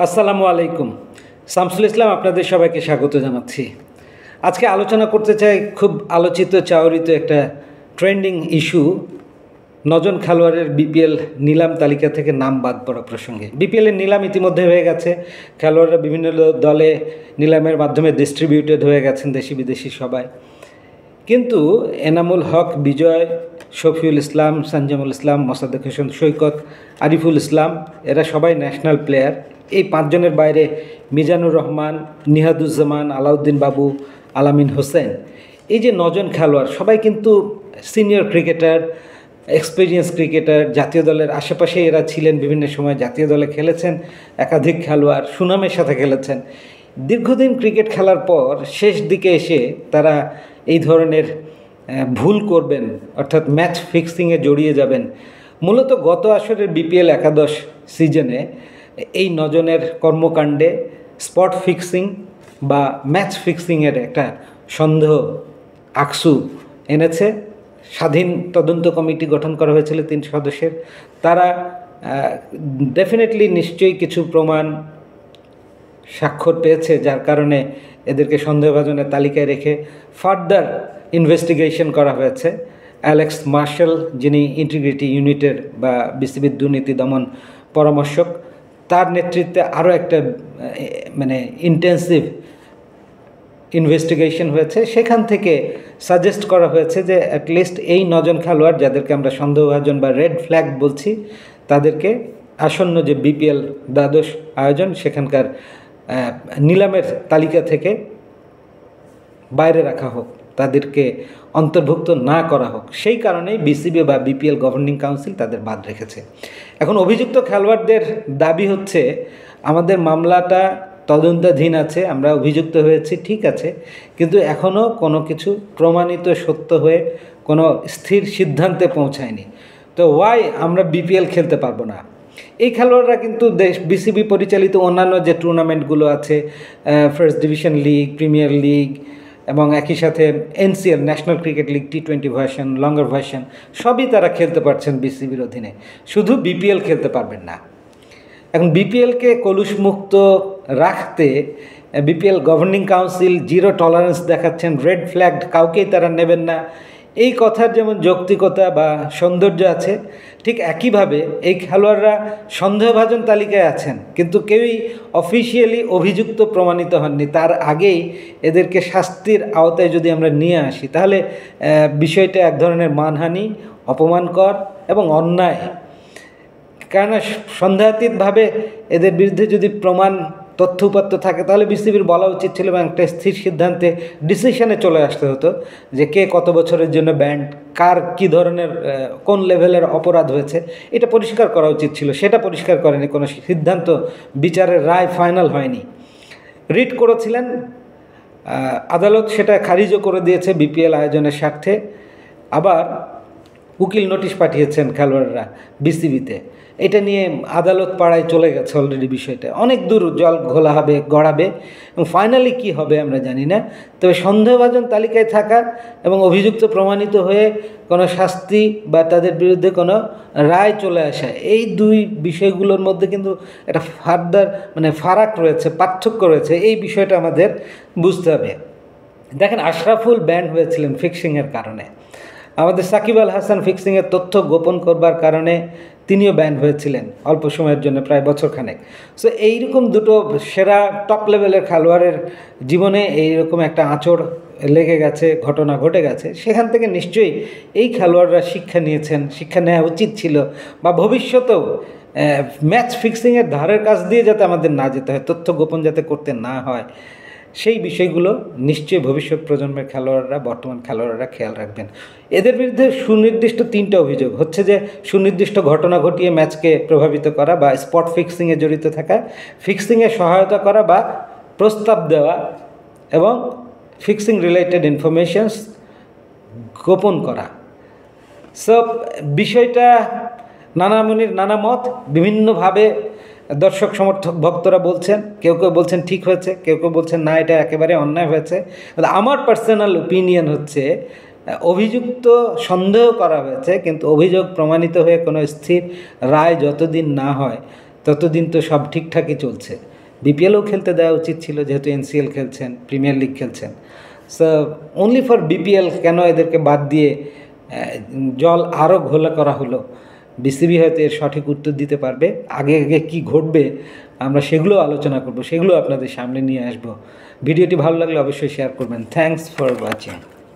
আসসালামু আলাইকুম। শামসুল ইসলাম আপনাদের সবাইকে স্বাগত জানাচ্ছি। আজকে আলোচনা করতে চাই খুব আলোচিত চাওরিত একটা ট্রেন্ডিং ইস্যু, নজন খেলোয়াড়ের বিপিএল নিলাম তালিকা থেকে নাম বাদ পড়া প্রসঙ্গে। বিপিএলের নিলাম ইতিমধ্যে হয়ে গেছে, খেলোয়াড়রা বিভিন্ন দলে নিলামের মাধ্যমে ডিস্ট্রিবিউটেড হয়ে গেছেন, দেশি বিদেশি সবাই। কিন্তু এনামুল হক, বিজয়, শফিউল ইসলাম, সঞ্জমুল ইসলাম, মোসাদ্দেক হোসেন সৈকত, আরিফুল ইসলাম এরা সবাই ন্যাশনাল প্লেয়ার। এই পাঁচজনের বাইরে মিজানুর রহমান, নিহাদুজ্জামান, আলাউদ্দিন বাবু, আলামিন হোসেন, এই যে নজন খেলোয়াড় সবাই কিন্তু সিনিয়র ক্রিকেটার, এক্সপিরিয়েন্স ক্রিকেটার। জাতীয় দলের আশেপাশে এরা ছিলেন, বিভিন্ন সময় জাতীয় দলে খেলেছেন, একাধিক খেলোয়াড় সুনামের সাথে খেলেছেন। দীর্ঘদিন ক্রিকেট খেলার পর শেষ দিকে এসে তারা এই ধরনের ভুল করবেন, অর্থাৎ ম্যাচ ফিক্সিংয়ে জড়িয়ে যাবেন। মূলত গত আসরের বিপিএল একাদশ সিজনে এই নজনের কর্মকাণ্ডে স্পট ফিক্সিং বা ম্যাচ ফিক্সিংয়ের একটা সন্দেহ আকসু এনেছে। স্বাধীন তদন্ত কমিটি গঠন করা হয়েছিল 3 সদস্যের। তারা ডেফিনেটলি নিশ্চয়ই কিছু প্রমাণ স্বাক্ষর পেয়েছে, যার কারণে এদেরকে সন্দেহভাজনের তালিকায় রেখে ফার্দার ইনভেস্টিগেশন করা হয়েছে। অ্যালেক্স মার্শাল, যিনি ইন্টিগ্রিটি ইউনিটের বা বিসিবির দুর্নীতি দমন পরামর্শক, তার নেতৃত্বে আরও একটা ইন্টেন্সিভ ইনভেস্টিগেশন হয়েছে। সেখান থেকে সাজেস্ট করা হয়েছে যে অ্যাটলিস্ট এই 9 জন খেলোয়াড়, যাদেরকে আমরা সন্দেহভাজন বা রেড ফ্ল্যাগ বলছি, তাদেরকে আসন্ন যে বিপিএল দ্বাদশ আয়োজন সেখানকার নিলামের তালিকা থেকে বাইরে রাখা হোক, তাদেরকে অন্তর্ভুক্ত না করা হোক। সেই কারণেই বিসিবি বা বিপিএল গভর্নিং কাউন্সিল তাদের বাদ রেখেছে। এখন অভিযুক্ত খেলোয়াড়দের দাবি হচ্ছে, আমাদের মামলাটা তদন্তাধীন আছে, আমরা অভিযুক্ত হয়েছি, ঠিক আছে, কিন্তু এখনও কোনো কিছু প্রমাণিত সত্য হয়ে কোনো স্থির সিদ্ধান্তে পৌঁছায়নি। তো আমরা বিপিএল খেলতে পারবো না। এই খেলোয়াড়রা কিন্তু বিসিবি পরিচালিত অন্যান্য যে টুর্নামেন্টগুলো আছে, first division league, premier league এবং একই সাথে NCL, national cricket league, T20 version, লঙ্গার ভার্সন, সবই তারা খেলতে পারছেন বিসিবির অধীনে, শুধু বিপিএল খেলতে পারবেন না। এখন বিপিএলকে কলুষমুক্ত রাখতে BPL governing council zero tolerance দেখাচ্ছেন, রেড ফ্ল্যাগ কাউকেই তারা নেবেন না। এই কথার যেমন যৌক্তিকতা বা সৌন্দর্য আছে, ঠিক একইভাবে এই খেলোয়াড়রা সন্দেহভাজন তালিকায় আছেন, কিন্তু কেউই অফিসিয়ালি অভিযুক্ত প্রমাণিত হননি। তার আগেই এদেরকে শাস্তির আওতায় যদি আমরা নিয়ে আসি, তাহলে বিষয়টা এক ধরনের মানহানি, অপমানকর এবং অন্যায়। কেননা সন্দেহাতীতভাবে এদের বিরুদ্ধে যদি প্রমাণ, তথ্য উপাত্ত থাকে, তাহলে বিসিবির বলা উচিত ছিল এবং একটা স্থির সিদ্ধান্তে, ডিসিশনে চলে আসতে হতো যে কে কত বছরের জন্য ব্যান্ড, কার কী ধরনের কোন লেভেলের অপরাধ হয়েছে, এটা পরিষ্কার করা উচিত ছিল। সেটা পরিষ্কার করেনি, কোনো সিদ্ধান্ত, বিচারের রায় ফাইনাল হয়নি। রিট করেছিলেন আদালত, সেটা খারিজও করে দিয়েছে বিপিএল আয়োজনের স্বার্থে। আবার উকিল নোটিশ পাঠিয়েছেন খেলোয়াড়রা বিসিবিতে। এটা নিয়ে আদালত পাড়ায় চলে গেছে অলরেডি। বিষয়টা অনেক দূর জল ঘোলা হবে, গড়াবে, এবং ফাইনালি কী হবে আমরা জানি না। তবে সন্দেহভাজন তালিকায় থাকা এবং অভিযুক্ত প্রমাণিত হয়ে কোনো শাস্তি বা তাদের বিরুদ্ধে কোনো রায় চলে আসা, এই দুই বিষয়গুলোর মধ্যে কিন্তু একটা ফার্দার ফারাক রয়েছে, পার্থক্য রয়েছে। এই বিষয়টা আমাদের বুঝতে হবে। দেখেন, আশরাফুল ব্যান হয়েছিলেন ফিক্সিংয়ের কারণে। আমাদের সাকিব আল হাসান ফিক্সিংয়ের তথ্য গোপন করবার কারণে তিনিও ব্যান হয়েছিলেন অল্প সময়ের জন্য, প্রায় বছরখানেক। সো এইরকম দুটো সেরা টপ লেভেলের খেলোয়াড়ের জীবনে এইরকম একটা আঁচড় লেগে গেছে, ঘটনা ঘটে গেছে। সেখান থেকে নিশ্চয়ই এই খেলোয়াড়রা শিক্ষা নিয়েছেন, শিক্ষা নেওয়া উচিত ছিল, বা ভবিষ্যতেও ম্যাচ ফিক্সিংয়ের ধারের কাছ দিয়ে যাতে আমাদের না যেতে হয়, তথ্য গোপন যাতে করতে না হয়, সেই বিষয়গুলো নিশ্চয়ই ভবিষ্যৎ প্রজন্মের খেলোয়াড়রা, বর্তমান খেলোয়াড়রা খেয়াল রাখবেন। এদের বিরুদ্ধে সুনির্দিষ্ট 3টা অভিযোগ হচ্ছে যে সুনির্দিষ্ট ঘটনা ঘটিয়ে ম্যাচকে প্রভাবিত করা, বা স্পট ফিক্সিংয়ে জড়িত থাকা, ফিক্সিংয়ে সহায়তা করা বা প্রস্তাব দেওয়া, এবং ফিক্সিং রিলেটেড ইনফরমেশনস গোপন করা। সব বিষয়টা নানা মুনির নানা মত, বিভিন্নভাবে দর্শক সমর্থক ভক্তরা বলছেন। কেউ কেউ বলছেন ঠিক হয়েছে, কেউ কেউ বলছেন না, এটা একেবারে অন্যায় হয়েছে। আমার পার্সোনাল ওপিনিয়ন হচ্ছে, অভিযুক্ত সন্দেহ করা হয়েছে, কিন্তু অভিযোগ প্রমাণিত হয়ে কোনো স্থির রায় যতদিন না হয় ততদিন তো সব ঠিকঠাকই চলছে। বিপিএলও খেলতে দেওয়া উচিত ছিল, যেহেতু এনসিএল খেলছেন, প্রিমিয়ার লিগ খেলছেন। সো অনলি ফর বিপিএল কেন এদেরকে বাদ দিয়ে জল আরও ঘোলা করা হলো? বিসিবি হয়তো এর সঠিক উত্তর দিতে পারবে। আগে আগে কী ঘটবে আমরা সেগুলো আলোচনা করব, সেগুলো আপনাদের সামনে নিয়ে আসব। ভিডিওটি ভালো লাগলে অবশ্যই শেয়ার করবেন। Thanks for watching.